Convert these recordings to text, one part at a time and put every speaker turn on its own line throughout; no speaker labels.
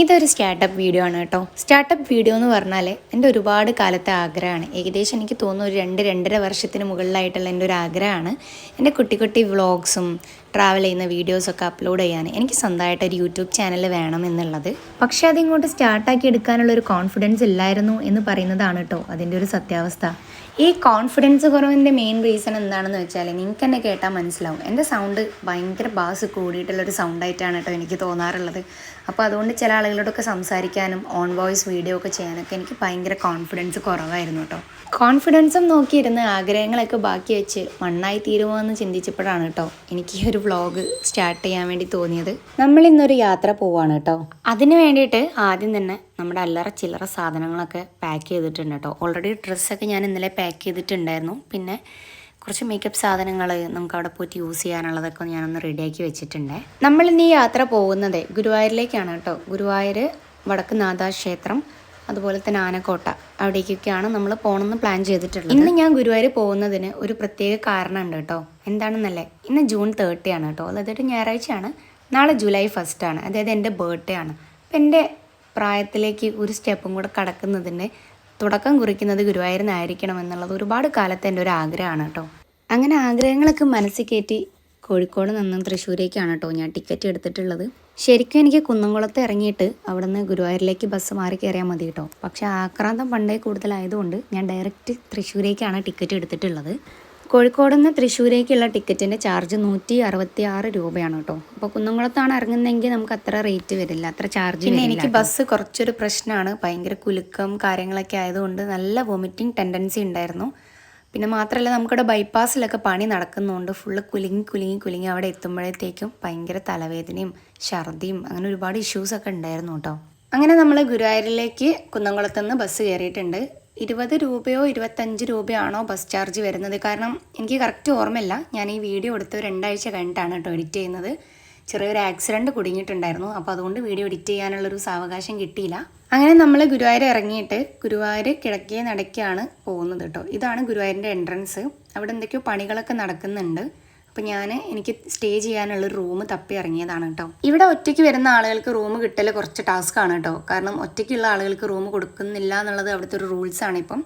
ഇതൊരു startup video ആണ് കേട്ടോ. സ്റ്റാർട്ടപ്പ് വീഡിയോ എന്ന് പറഞ്ഞാൽ എൻ്റെ ഒരുപാട് കാലത്തെ ആഗ്രഹമാണ്. ഏകദേശം എനിക്ക് തോന്നുന്നു ഒരു 2-2.5 വർഷത്തിന് മുകളിലായിട്ടുള്ള എൻ്റെ ഒരു ആഗ്രഹമാണ് എൻ്റെ കുട്ടി കുട്ടി വ്ളോഗ്സും ട്രാവൽ ചെയ്യുന്ന വീഡിയോസൊക്കെ അപ്ലോഡ് ചെയ്യാൻ എനിക്ക് സ്വന്തമായിട്ട് ഒരു യൂട്യൂബ് ചാനൽ വേണം എന്നുള്ളത്. പക്ഷേ അതിങ്ങോട്ട് സ്റ്റാർട്ടാക്കി എടുക്കാനുള്ളൊരു കോൺഫിഡൻസ് ഇല്ലായിരുന്നു എന്ന് പറയുന്നതാണ് കേട്ടോ അതിൻ്റെ ഒരു സത്യാവസ്ഥ. ഈ കോൺഫിഡൻസ് കുറവിൻ്റെ മെയിൻ റീസൺ എന്താണെന്ന് വെച്ചാൽ നിങ്ങൾക്ക് തന്നെ കേട്ടാൽ മനസ്സിലാവും. എൻ്റെ സൗണ്ട് ഭയങ്കര ബാസ് കൂടിയിട്ടുള്ളൊരു സൗണ്ടായിട്ടാണ് കേട്ടോ എനിക്ക് തോന്നാറുള്ളത്. അപ്പോൾ അതുകൊണ്ട് ചില ആളുകളോടൊക്കെ സംസാരിക്കാനും ഓൺ വോയിസ് വീഡിയോ ഒക്കെ ചെയ്യാനൊക്കെ എനിക്ക് ഭയങ്കര കോൺഫിഡൻസ് കുറവായിരുന്നു കേട്ടോ. കോൺഫിഡൻസും നോക്കിയിരുന്ന് ആഗ്രഹങ്ങളൊക്കെ ബാക്കി വെച്ച് മണ്ണായി തീരുമോ എന്ന് ചിന്തിച്ചപ്പോഴാണ് കേട്ടോ എനിക്ക് ഈ ഒരു വ്ളോഗ് സ്റ്റാർട്ട് ചെയ്യാൻ വേണ്ടി തോന്നിയത്. നമ്മൾ ഇന്നൊരു യാത്ര പോവാണ് കേട്ടോ. അതിന് വേണ്ടിയിട്ട് ആദ്യം തന്നെ നമ്മുടെ അല്ലറ ചില്ലറ സാധനങ്ങളൊക്കെ പാക്ക് ചെയ്തിട്ടുണ്ട് കേട്ടോ. ഓൾറെഡി ഡ്രസ്സൊക്കെ ഞാൻ ഇന്നലെ പാക്ക് ചെയ്തിട്ടുണ്ടായിരുന്നു. പിന്നെ കുറച്ച് മേക്കപ്പ് സാധനങ്ങൾ നമുക്ക് അവിടെ പോയിട്ട് യൂസ് ചെയ്യാനുള്ളതൊക്കെ ഞാനൊന്ന് റെഡിയാക്കി വെച്ചിട്ടുണ്ട്. നമ്മളിന്ന് ഈ യാത്ര പോകുന്നത് ഗുരുവായൂരിലേക്കാണ് കേട്ടോ. ഗുരുവായൂർ വടക്കുംനാഥ ക്ഷേത്രം, അതുപോലെ തന്നെ ആനക്കോട്ട, അവിടേക്കൊക്കെയാണ് നമ്മൾ പോകണമെന്ന് പ്ലാൻ ചെയ്തിട്ടുള്ളത്. ഇന്ന് ഞാൻ ഗുരുവായൂർ പോകുന്നതിന് ഒരു പ്രത്യേക കാരണമുണ്ട് കേട്ടോ. എന്താണെന്നല്ലേ, ഇന്ന് ജൂൺ 30 ആണ് കേട്ടോ. അതായത് ഞായറാഴ്ചയാണ്. നാളെ ജൂലൈ 1 ആണ്, അതായത് എൻ്റെ ബർത്ത്ഡേ ആണ്. അപ്പം എൻ്റെ പ്രായത്തിലേക്ക് ഒരു സ്റ്റെപ്പും കൂടെ കടക്കുന്നതിൻ്റെ തുടക്കം കുറിക്കുന്നത് ഗുരുവായൂരിനായിരിക്കണം എന്നുള്ളത് ഒരുപാട് കാലത്തെ എൻ്റെ ഒരു ആഗ്രഹമാണ് കേട്ടോ. അങ്ങനെ ആഗ്രഹങ്ങളൊക്കെ മനസ്സിൽ കയറ്റി കോഴിക്കോട് നിന്നും തൃശ്ശൂരേക്കാണ് കേട്ടോ ഞാൻ ടിക്കറ്റ് എടുത്തിട്ടുള്ളത്. ശരിക്കും എനിക്ക് കുന്നംകുളത്ത് ഇറങ്ങിയിട്ട് അവിടെ നിന്ന് ഗുരുവായൂരിലേക്ക് ബസ് മാറി കയറിയാൽ മതി കേട്ടോ. പക്ഷേ ആക്രാന്തം പണ്ടേ കൂടുതലായതുകൊണ്ട് ഞാൻ ഡയറക്റ്റ് തൃശ്ശൂരേക്കാണ് ടിക്കറ്റ് എടുത്തിട്ടുള്ളത്. കോഴിക്കോട് നിന്ന് തൃശ്ശൂരേക്കുള്ള ടിക്കറ്റിൻ്റെ ചാർജ് 166 രൂപയാണ് കേട്ടോ. അപ്പോൾ കുന്നംകുളത്താണ് ഇറങ്ങുന്നതെങ്കിൽ നമുക്ക് അത്ര റേറ്റ് വരില്ല, അത്ര ചാർജ്. പിന്നെ എനിക്ക് ബസ് കുറച്ചൊരു പ്രശ്നമാണ്. ഭയങ്കര കുലുക്കം കാര്യങ്ങളൊക്കെ ആയതുകൊണ്ട് നല്ല വൊമിറ്റിംഗ് ടെൻഡൻസി ഉണ്ടായിരുന്നു. പിന്നെ മാത്രമല്ല നമുക്കിവിടെ ബൈപ്പാസിലൊക്കെ പണി നടക്കുന്നതുകൊണ്ട് ഫുള്ള് കുലുങ്ങി അവിടെ എത്തുമ്പോഴത്തേക്കും ഭയങ്കര തലവേദനയും ഛർദിയും അങ്ങനെ ഒരുപാട് ഇഷ്യൂസൊക്കെ ഉണ്ടായിരുന്നു കേട്ടോ. അങ്ങനെ നമ്മൾ ഗുരുവായൂരിലേക്ക് കുന്നംകുളത്തുനിന്ന് ബസ് കയറിയിട്ടുണ്ട്. 20 രൂപയോ 25 രൂപയാണോ ബസ് ചാർജ് വരുന്നത്? കാരണം എനിക്ക് കറക്റ്റ് ഓർമ്മയില്ല. ഞാൻ ഈ വീഡിയോ എടുത്ത് 2 ആഴ്ച കഴിഞ്ഞിട്ടാണ് കേട്ടോ എഡിറ്റ് ചെയ്യുന്നത്. ചെറിയൊരു ആക്സിഡൻറ്റ് കുടുങ്ങിയിട്ടുണ്ടായിരുന്നു. അപ്പോൾ അതുകൊണ്ട് വീഡിയോ എഡിറ്റ് ചെയ്യാനുള്ളൊരു സാവകാശം കിട്ടിയില്ല. അങ്ങനെ നമ്മൾ ഗുരുവായൂർ ഇറങ്ങിയിട്ട് ഗുരുവായൂർ കിഴക്കേ നടക്കാണ് പോകുന്നത് കേട്ടോ. ഇതാണ് ഗുരുവായൂരിൻ്റെ എൻട്രൻസ്. അവിടെ എന്തൊക്കെയോ പണികളൊക്കെ നടക്കുന്നുണ്ട്. അപ്പോൾ എനിക്ക് സ്റ്റേ ചെയ്യാനുള്ളൊരു റൂം തപ്പി ഇറങ്ങിയതാണ് കേട്ടോ. ഇവിടെ ഒറ്റയ്ക്ക് വരുന്ന ആളുകൾക്ക് റൂം കിട്ടൽ കുറച്ച് ടാസ്ക്കാണ് കേട്ടോ. കാരണം ഒറ്റയ്ക്കുള്ള ആളുകൾക്ക് റൂം കൊടുക്കുന്നില്ല എന്നുള്ളത് അവിടുത്തെ ഒരു റൂൾസാണ്. ഇപ്പം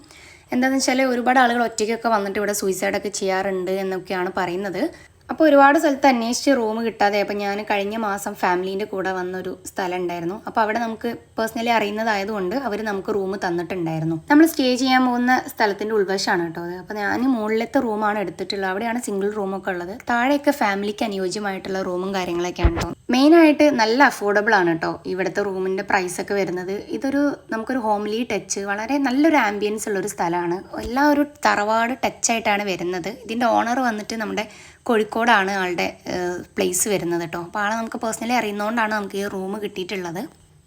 എന്താണെന്ന് വെച്ചാൽ ഒരുപാട് ആളുകൾ ഒറ്റയ്ക്കൊക്കെ വന്നിട്ട് ഇവിടെ സൂയിസൈഡൊക്കെ ചെയ്യാറുണ്ട് എന്നൊക്കെയാണ് പറയുന്നത്. അപ്പോൾ ഒരുപാട് സ്ഥലത്ത് അന്വേഷിച്ച് റൂം കിട്ടാതെ അപ്പോൾ ഞാൻ കഴിഞ്ഞ മാസം ഫാമിലീൻ്റെ കൂടെ വന്നൊരു സ്ഥലം ഉണ്ടായിരുന്നു. അപ്പോൾ അവിടെ നമുക്ക് പേഴ്സണലി അറിയുന്നതായതുകൊണ്ട് അവർ നമുക്ക് റൂം തന്നിട്ടുണ്ടായിരുന്നു. നമ്മൾ സ്റ്റേ ചെയ്യാൻ പോകുന്ന സ്ഥലത്തിൻ്റെ ഉൾവശമാണ് കേട്ടോ അത്. അപ്പോൾ ഞാൻ മുകളിലത്തെ റൂമാണ് എടുത്തിട്ടുള്ളത്. അവിടെയാണ് സിംഗിൾ റൂമൊക്കെ ഉള്ളത്. താഴെയൊക്കെ ഫാമിലിക്ക് അനുയോജ്യമായിട്ടുള്ള റൂമും കാര്യങ്ങളൊക്കെയാണ് കേട്ടോ. മെയിനായിട്ട് നല്ല അഫോർഡബിൾ ആണ് കേട്ടോ ഇവിടുത്തെ റൂമിൻ്റെ പ്രൈസൊക്കെ വരുന്നത്. നമുക്കൊരു ഹോംലി ടച്ച്, വളരെ നല്ലൊരു ആംബിയൻസ് ഉള്ളൊരു സ്ഥലമാണ്. എല്ലാം ഒരു തറവാട് ടച്ചായിട്ടാണ് വരുന്നത്. ഇതിൻ്റെ ഓണർ വന്നിട്ട് നമ്മുടെ കോഴിക്കോടാണ് ആളുടെ പ്ലേസ് വരുന്നത് കേട്ടോ. അപ്പോൾ ആളെ നമുക്ക് പേഴ്സണലി അറിയുന്നതുകൊണ്ടാണ് നമുക്ക് ഈ റൂം കിട്ടിയിട്ടുള്ളത്.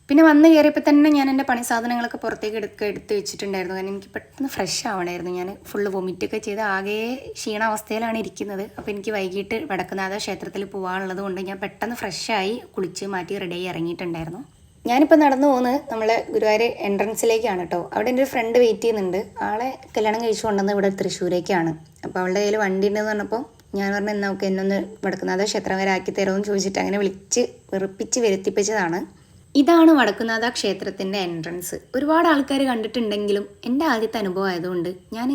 പിന്നെ വന്ന് കയറിയപ്പോൾ തന്നെ ഞാൻ എൻ്റെ പണി സാധനങ്ങളൊക്കെ പുറത്തേക്ക് എടുത്ത് വെച്ചിട്ടുണ്ടായിരുന്നു. കാരണം എനിക്ക് പെട്ടെന്ന് ഫ്രഷ് ആവണമായിരുന്നു. ഞാൻ ഫുള്ള് വൊമിറ്റൊക്കെ ചെയ്ത് ആകെ ക്ഷീണാവസ്ഥയിലാണ് ഇരിക്കുന്നത്. അപ്പോൾ എനിക്ക് വൈകിട്ട് വടക്കുംനാഥ ക്ഷേത്രത്തിൽ പോകാനുള്ളത് കൊണ്ട് ഞാൻ പെട്ടെന്ന് ഫ്രഷായി കുളിച്ച് മാറ്റി റെഡിയായി ഇറങ്ങിയിട്ടുണ്ടായിരുന്നു. ഞാനിപ്പോൾ നടന്നു പോകുന്നത് നമ്മൾ ഗുരുവായൂർ എൻട്രൻസിലേക്കാണ് കേട്ടോ. അവിടെ എൻ്റെ ഒരു ഫ്രണ്ട് വെയിറ്റ് ചെയ്യുന്നുണ്ട്. ആളെ കല്യാണം കഴിച്ചു കൊണ്ടുവന്ന് ഇവിടെ തൃശ്ശൂരേക്കാണ്. അപ്പോൾ അവളുടെ കയ്യിൽ വണ്ടി ഉണ്ടെന്ന് പറഞ്ഞപ്പോൾ ഞാൻ പറഞ്ഞു എന്നാൽ നമുക്ക് എന്നൊന്ന് വടക്കുംനാഥ ക്ഷേത്രം വരെ ആക്കി തരുമെന്ന് ചോദിച്ചിട്ട് അങ്ങനെ വെറുപ്പിച്ച് വരുത്തിപ്പിച്ചതാണ്. ഇതാണ് വടക്കുംനാഥ ക്ഷേത്രത്തിൻ്റെ എൻട്രൻസ്. ഒരുപാട് ആൾക്കാർ കണ്ടിട്ടുണ്ടെങ്കിലും എൻ്റെ ആദ്യത്തെ അനുഭവം ആയതുകൊണ്ട് ഞാൻ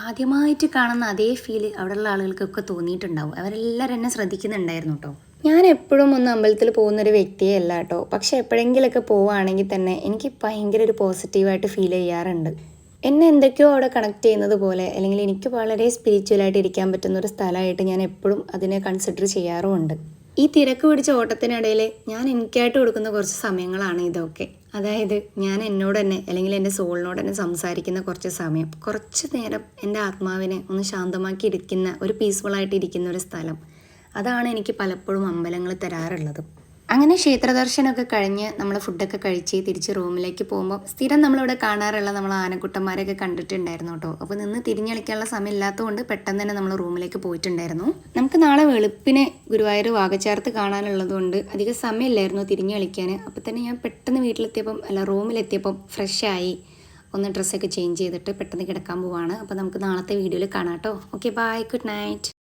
ആദ്യമായിട്ട് കാണുന്ന അതേ ഫീല് അവിടെയുള്ള ആളുകൾക്കൊക്കെ തോന്നിയിട്ടുണ്ടാവും. അവരെല്ലാവരും എന്നെ ശ്രദ്ധിക്കുന്നുണ്ടായിരുന്നു കേട്ടോ. ഞാൻ എപ്പോഴും ഒന്ന് അമ്പലത്തിൽ പോകുന്നൊരു വ്യക്തിയേ അല്ല കേട്ടോ. പക്ഷെ എപ്പോഴെങ്കിലൊക്കെ പോവുകയാണെങ്കിൽ തന്നെ എനിക്ക് ഭയങ്കര ഒരു പോസിറ്റീവായിട്ട് ഫീൽ ചെയ്യാറുണ്ട്. എന്നെ എന്തൊക്കെയോ അവിടെ കണക്ട് ചെയ്യുന്നത് പോലെ, അല്ലെങ്കിൽ എനിക്ക് വളരെ സ്പിരിച്വലായിട്ട് ഇരിക്കാൻ പറ്റുന്ന ഒരു സ്ഥലമായിട്ട് ഞാൻ എപ്പോഴും അതിനെ കൺസിഡർ ചെയ്യാറുമുണ്ട്. ഈ തിരക്ക് പിടിച്ച ഓട്ടത്തിനിടയിൽ ഞാൻ എനിക്കായിട്ട് കൊടുക്കുന്ന കുറച്ച് സമയങ്ങളാണ് ഇതൊക്കെ. അതായത് ഞാൻ എന്നോട് തന്നെ അല്ലെങ്കിൽ എൻ്റെ സോളിനോട് തന്നെ സംസാരിക്കുന്ന കുറച്ച് സമയം, കുറച്ച് നേരം എൻ്റെ ആത്മാവിനെ ഒന്ന് ശാന്തമാക്കി ഇരിക്കുന്ന, ഒരു പീസ്ഫുള്ളായിട്ട് ഇരിക്കുന്ന ഒരു സ്ഥലം. അതാണ് എനിക്ക് പലപ്പോഴും അമ്പലങ്ങൾ തരാറുള്ളത്. അങ്ങനെ ക്ഷേത്രദർശനമൊക്കെ കഴിഞ്ഞ് നമ്മൾ ഫുഡൊക്കെ കഴിച്ച് തിരിച്ച് റൂമിലേക്ക് പോകുമ്പോൾ സ്ഥിരം നമ്മളിവിടെ കാണാറുള്ള നമ്മൾ ആനക്കുട്ടന്മാരെയൊക്കെ കണ്ടിട്ടുണ്ടായിരുന്നു കേട്ടോ. അപ്പോൾ നിന്ന് തിരിഞ്ഞളിക്കാനുള്ള സമയം ഇല്ലാത്തതുകൊണ്ട് പെട്ടെന്ന് തന്നെ നമ്മൾ റൂമിലേക്ക് പോയിട്ടുണ്ടായിരുന്നു. നമുക്ക് നാളെ വെളുപ്പിന് ഗുരുവായൂർ വാകച്ചാർത്ത് കാണാനുള്ളതുകൊണ്ട് അധികം സമയമില്ലായിരുന്നു തിരിഞ്ഞ് കളിക്കാൻ. അപ്പോൾ തന്നെ ഞാൻ പെട്ടെന്ന് റൂമിലെത്തിയപ്പം ഫ്രഷായി ഒന്ന് ഡ്രസ്സൊക്കെ ചേഞ്ച് ചെയ്തിട്ട് പെട്ടെന്ന് കിടക്കാൻ പോവാണ്. അപ്പോൾ നമുക്ക് നാളത്തെ വീഡിയോയിൽ കാണാം കേട്ടോ. Okay, bye, good night.